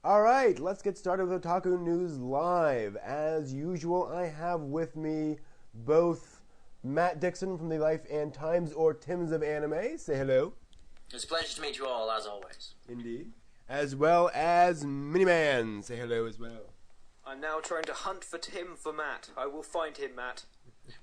All right, let's get started with Otaku News Live. As usual, I have with me both Matt Dixon from the Life and Times or Tims of Anime. Say hello. It's a pleasure to meet you all, as always. Indeed. As well as Miniman. Say hello as well. I'm now trying to hunt for Tim for Matt. I will find him, Matt.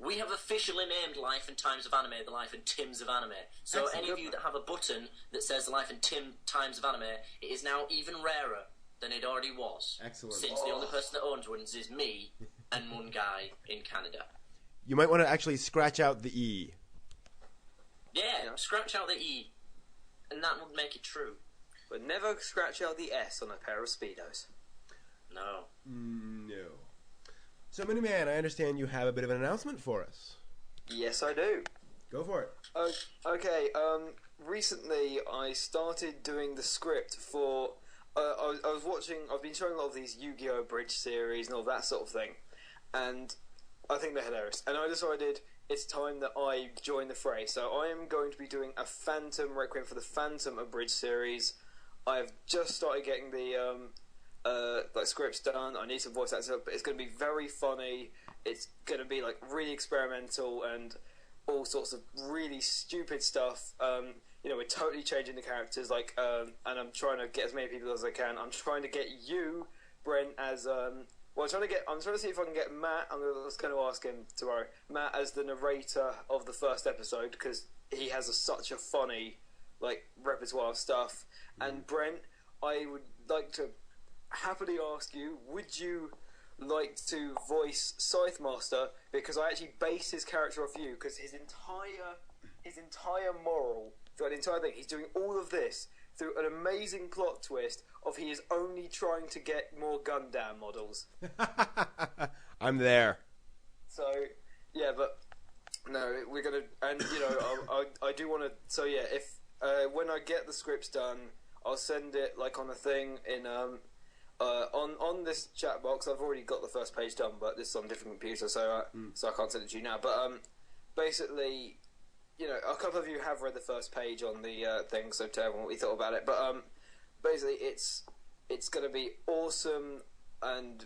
We have officially named Life and Times of Anime the Life and Tims of Anime. So Excellent. any of you that have a button that says the Life and Times of Anime, it is now even rarer than it already was. Excellent. Since the only person that owns one is me and one guy in Canada. You might want to actually scratch out the E. Yeah, scratch out the E, and that would make it true. But never scratch out the S on a pair of Speedos. No. No. So, Miniman, I understand you have a bit of an announcement for us. Yes, I do. Go for it. Okay, recently I started doing the script for... I was watching... I've been showing a lot of these Yu-Gi-Oh! Bridge series and all that sort of thing. And I think they're hilarious. And I decided it's time that I join the fray. So I am going to be doing a Phantom Requiem for the Phantom Abridged series. I've just started getting the... scripts done. I need some voice actors, but it's going to be very funny. It's going to be like really experimental and all sorts of really stupid stuff. We're totally changing the characters. And I'm trying to get as many people as I can. I'm trying to get you, Brent, as I'm trying to see if I can get Matt. I'm just going to ask him tomorrow. Matt as the narrator of the first episode because he has such a funny repertoire of stuff. And Brent, I would like to happily ask you, would you like to voice Scythe Master? Because I actually base his character off you, because his entire moral throughout the entire thing, he's doing all of this through an amazing plot twist of he is only trying to get more Gundam models. I'm there. So, yeah, but no, we're gonna, and I do want to. So yeah, if when I get the scripts done, I'll send it on a thing in on this chat box. I've already got the first page done, but this is on a different computer, so I can't send it to you now. But basically, a couple of you have read the first page on the thing, so tell everyone what you thought about it. But basically, it's going to be awesome, and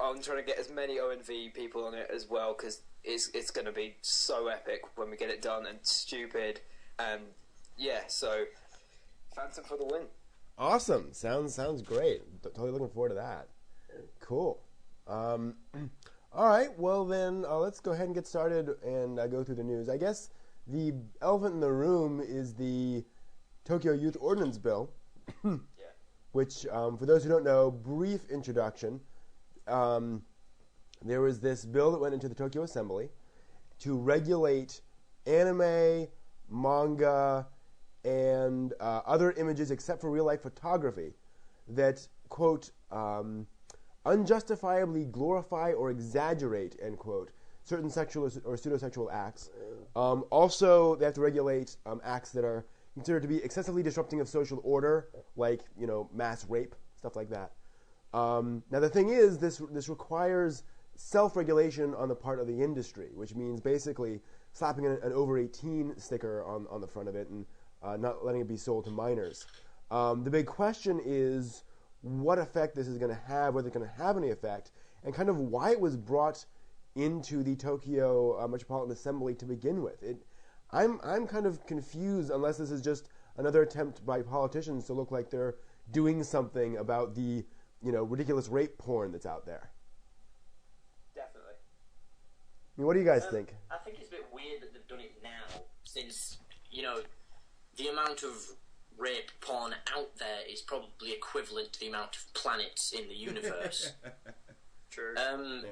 I'm trying to get as many ONV people on it as well, because it's going to be so epic when we get it done, and stupid, and yeah, so Phantom for the win. Awesome. Sounds great. Totally looking forward to that. Cool. All right. Well, then let's go ahead and get started and go through the news. I guess the elephant in the room is the Tokyo Youth Ordinance Bill, which, for those who don't know, brief introduction. There was this bill that went into the Tokyo Assembly to regulate anime, manga, and other images except for real-life photography that, quote, unjustifiably glorify or exaggerate, end quote, certain sexual or pseudosexual acts. Also, they have to regulate acts that are considered to be excessively disrupting of social order, like, mass rape, stuff like that. Now, the thing is, this requires self-regulation on the part of the industry, which means basically slapping an over-18 sticker on the front of it and not letting it be sold to minors. The big question is what effect this is going to have, whether it's going to have any effect, and kind of why it was brought into the Tokyo Metropolitan Assembly to begin with. I'm kind of confused, unless this is just another attempt by politicians to look like they're doing something about the ridiculous rape porn that's out there. Definitely. I mean, what do you guys think? I think it's a bit weird that they've done it now, since, the amount of rape porn out there is probably equivalent to the amount of planets in the universe. True. And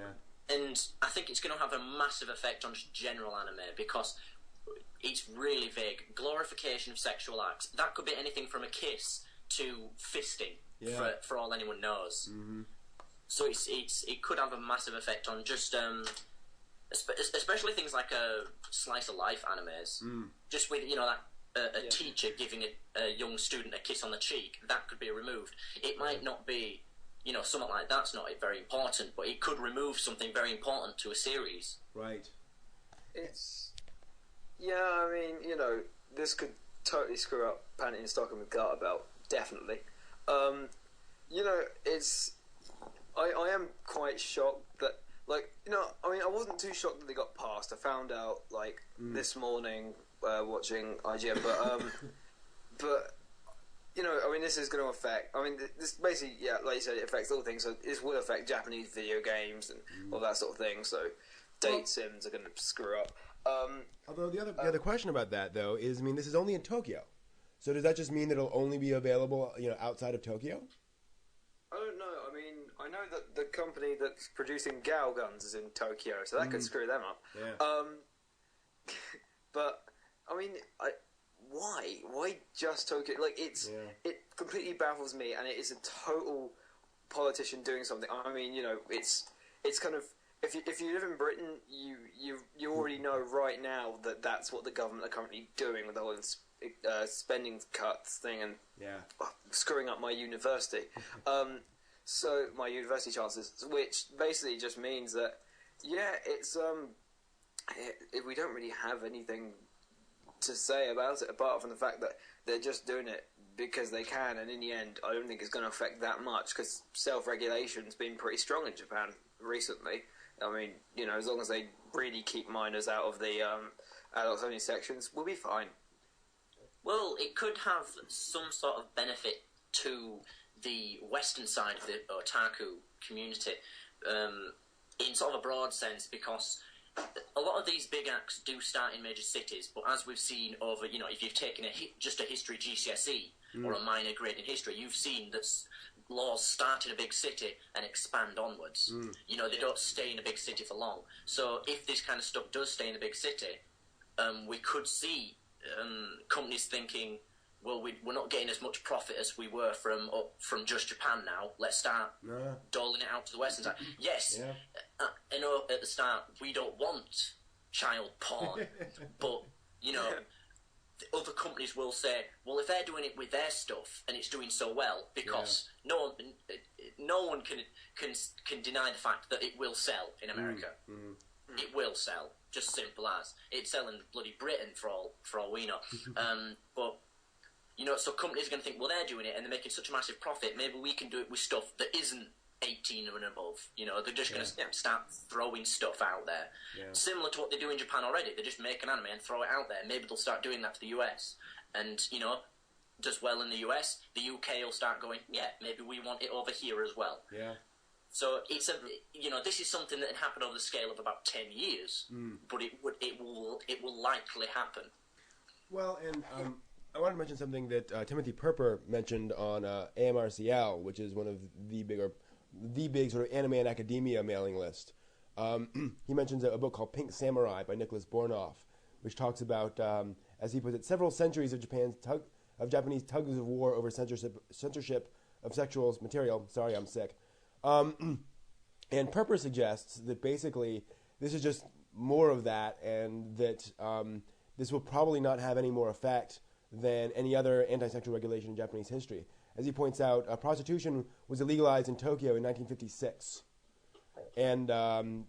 I think it's going to have a massive effect on just general anime, because it's really vague. Glorification of sexual acts. That could be anything from a kiss to fisting, for all anyone knows. Mm-hmm. So it could have a massive effect on just, especially things like slice of life animes. Just with, a teacher giving a young student a kiss on the cheek, that could be removed. It might not be, something like that's not very important, but it could remove something very important to a series. Right. This could totally screw up Panty and Stocking with Garter Belt, definitely. I am quite shocked that, like, I mean, I wasn't too shocked that they got passed. I found out, like, this morning watching IGN, but, I mean, this is going to affect, I mean, this basically, yeah, like you said, it affects all things, so this will affect Japanese video games and all that sort of thing, so date sims are going to screw up. Although the other question about that, though, is, I mean, this is only in Tokyo. So does that just mean that it'll only be available, outside of Tokyo? I don't know. I mean, I know that the company that's producing Gao guns is in Tokyo, so that could screw them up. Yeah. But I mean, why? Why just Tokyo? Like, it completely baffles me, and it is a total politician doing something. I mean, it's kind of, if you live in Britain, you already know right now that that's what the government are currently doing with the whole spending cuts thing and screwing up my university. So my university chances, which basically just means that it's we don't really have anything to say about it apart from the fact that they're just doing it because they can, and in the end I don't think it's going to affect that much because self-regulation's been pretty strong in Japan recently. I mean, as long as they really keep minors out of the adults only sections, we'll be fine. Well, it could have some sort of benefit to the western side of the otaku community in sort of a broad sense, because a lot of these big acts do start in major cities, but as we've seen over, if you've taken just a history GCSE or a minor grade in history, you've seen that laws start in a big city and expand onwards. They don't stay in a big city for long. So if this kind of stuff does stay in a big city, we could see companies thinking, well, we're not getting as much profit as we were from just Japan now. Let's start doling it out to the western side. Yes, I know at the start we don't want child porn, but the other companies will say, well, if they're doing it with their stuff and it's doing so well, because no one can deny the fact that it will sell in America. It will sell, just simple as. It's selling bloody Britain for all we know. But so companies are going to think, well, they're doing it and they're making such a massive profit. Maybe we can do it with stuff that isn't 18 and above. They're just going to start throwing stuff out there, similar to what they do in Japan already. They just make an anime and throw it out there. Maybe they'll start doing that to the US, and does well in the US. The UK will start going, maybe we want it over here as well. So it's this is something that can happen over the scale of about 10 years, but it will likely happen. Well, and I want to mention something that Timothy Perper mentioned on AMRCL, which is one of the big sort of anime and academia mailing list. He mentions a book called Pink Samurai by Nicholas Bornoff, which talks about, as he puts it, several centuries of Japanese tugs of war over censorship of sexual material. Sorry, I'm sick. And Perper suggests that basically this is just more of that, and that this will probably not have any more effect than any other anti-sexual regulation in Japanese history. As he points out, prostitution was illegalized in Tokyo in 1956, and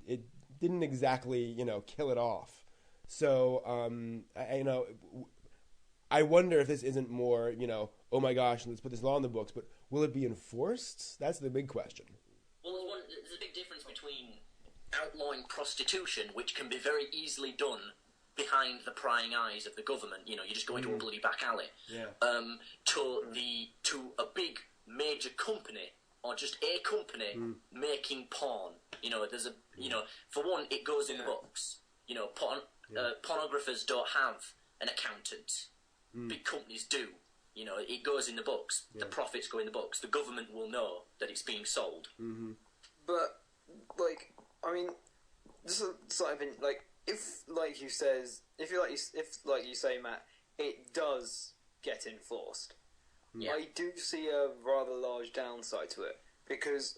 it didn't exactly, kill it off. So, I wonder if this isn't more, oh my gosh, let's put this law in the books, but will it be enforced? That's the big question. Well, there's a big difference between outlawing prostitution, which can be very easily done behind the prying eyes of the government. You're just going to a bloody back alley. To a big major company, or just a company making porn. There's for one, it goes in books. Pornographers don't have an accountant. Big companies do. It goes in the books. The profits go in the books. The government will know that it's being sold. But, I mean, this is something if you say, Matt, it does get enforced. I do see a rather large downside to it, because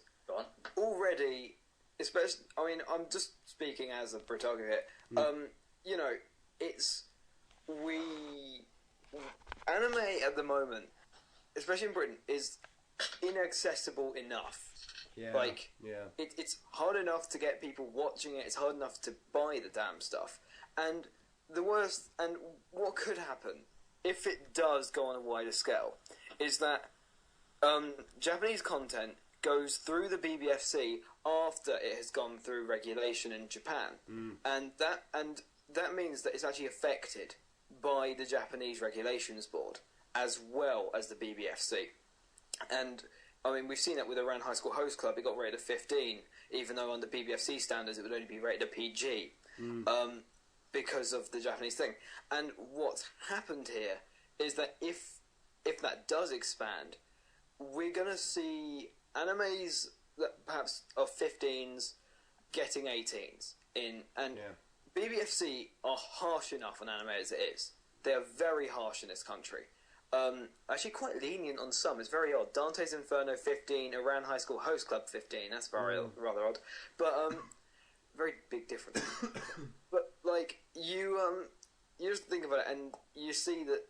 already, especially, I mean, I'm just speaking as a Britago here. Anime at the moment, especially in Britain, is inaccessible enough. It's hard enough to get people watching it. It's hard enough to buy the damn stuff. And what could happen if it does go on a wider scale is that Japanese content goes through the BBFC after it has gone through regulation in Japan, and that means that it's actually affected by the Japanese Regulations Board as well as the BBFC. And I mean, we've seen that with Iran High School Host Club. It got rated a 15, even though under BBFC standards it would only be rated a PG, because of the Japanese thing. And what's happened here is that if that does expand, we're going to see animes that perhaps are 15s getting 18s in, and BBFC are harsh enough on anime as it is. They are very harsh in this country. Actually quite lenient on some. It's very odd. Dante's Inferno 15, Iran High School Host Club 15. That's very rather odd. But very big difference. But like you just think about it and you see that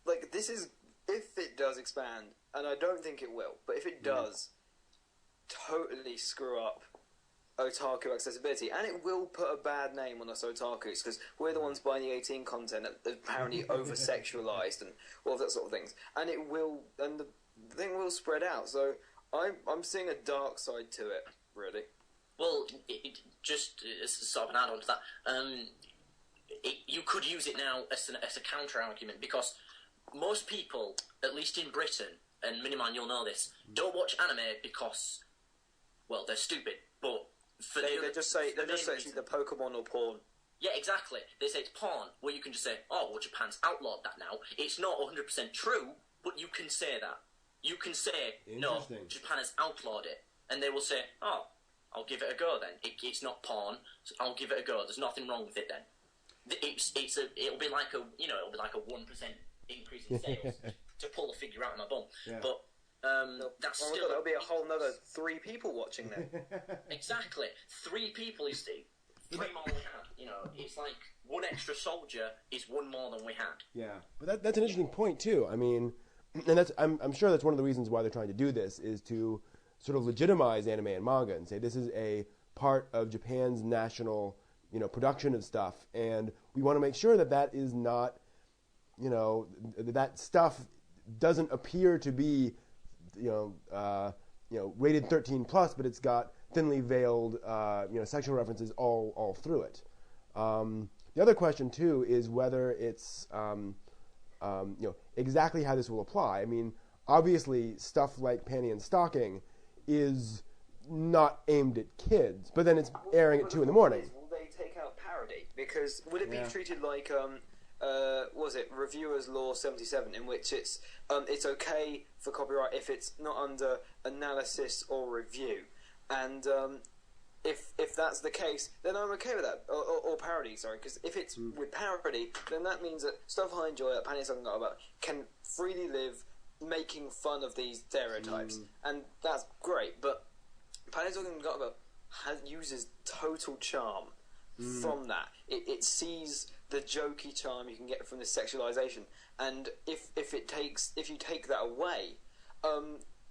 like this is, if it does expand, and I don't think it will, but if it does, totally screw up otaku accessibility, and it will put a bad name on us otakus because we're the ones buying the 18 content that apparently over sexualized and all of that sort of things, and it will, and the thing will spread out. So I'm seeing a dark side to it, really. Well, just as sort of an add-on to that, you could use it now as a counter-argument, because most people, at least in Britain, and Miniman, you'll know this, don't watch anime because, well, they're stupid, but they just say it's either Pokemon or porn. Yeah, exactly. They say it's porn, where you can just say, oh, well, Japan's outlawed that now. It's not 100% true, but you can say that. You can say, no, Japan has outlawed it. And they will say, oh, I'll give it a go then. It's not porn, so I'll give it a go. There's nothing wrong with it then. It'll be like a 1% increase in sales to pull the figure out of my bum. Yeah. But that's still... That'll be a whole nother 3 people watching then. Exactly. 3 people is 3 more than we had. You know, it's like 1 extra soldier is 1 more than we had. Yeah, but that's an interesting point too. I mean, and I'm sure that's one of the reasons why they're trying to do this, is to sort of legitimize anime and manga and say this is a part of Japan's national, production of stuff, and we want to make sure that that is not, that stuff doesn't appear to be, rated 13 plus, but it's got thinly veiled, sexual references all through it. The other question too is whether it's, exactly how this will apply. I mean, obviously, stuff like Panty and Stocking is not aimed at kids, but then it's airing at 2 in the morning. Will they take out parody? Because would it be treated like was it Reviewers Law 77, in which it's okay for copyright if it's not under analysis or review, and if that's the case, then I'm okay with that, or parody, sorry, because if it's with parody, then that means that stuff I enjoy that Penny talking about can freely live making fun of these stereotypes, and that's great. But Penny talking about uses total charm from that. It sees the jokey charm you can get from this sexualization, and if you take that away,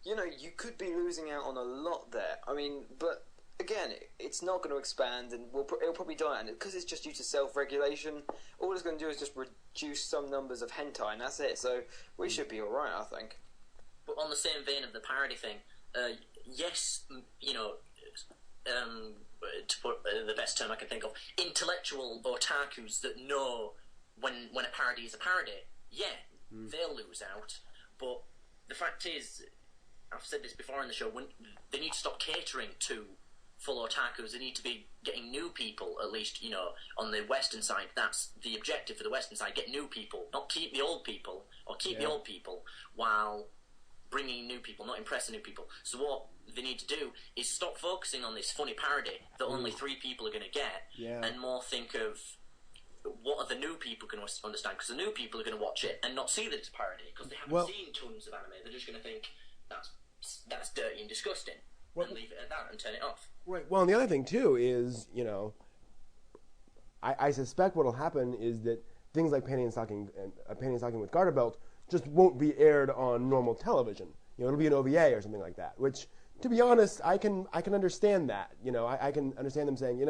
you could be losing out on a lot there. I mean, but again, it's not going to expand, and it'll probably die, and because it's just due to self-regulation, all it's going to do is just reduce some numbers of hentai, and that's it. So we should be all right, I think. But on the same vein of the parody thing, yes, to put the best term I can think of, intellectual otakus that know when a parody is a parody, they'll lose out. But the fact is, I've said this before in the show, when they need to stop catering to full otakus. They need to be getting new people, at least, on the Western side. That's the objective for the Western side, get new people, not keep the old people, or keep the old people while bringing new people, not impressing new people. So what they need to do is stop focusing on this funny parody that only 3 people are going to get, and more think of what are the new people going to understand, because the new people are going to watch it and not see that it's a parody, because they haven't seen tons of anime. They're just going to think that's dirty and disgusting, and leave it at that and turn it off. Right. Well, and the other thing too is, I suspect what will happen is that things like Panty and Stocking with Garter Belt just won't be aired on normal television. It'll be an OVA or something like that. Which, to be honest, I can understand that. I can understand them saying,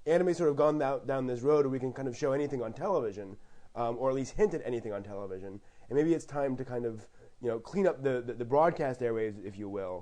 anime's sort of gone down this road where we can kind of show anything on television, or at least hint at anything on television, and maybe it's time to kind of clean up the broadcast airwaves, if you will.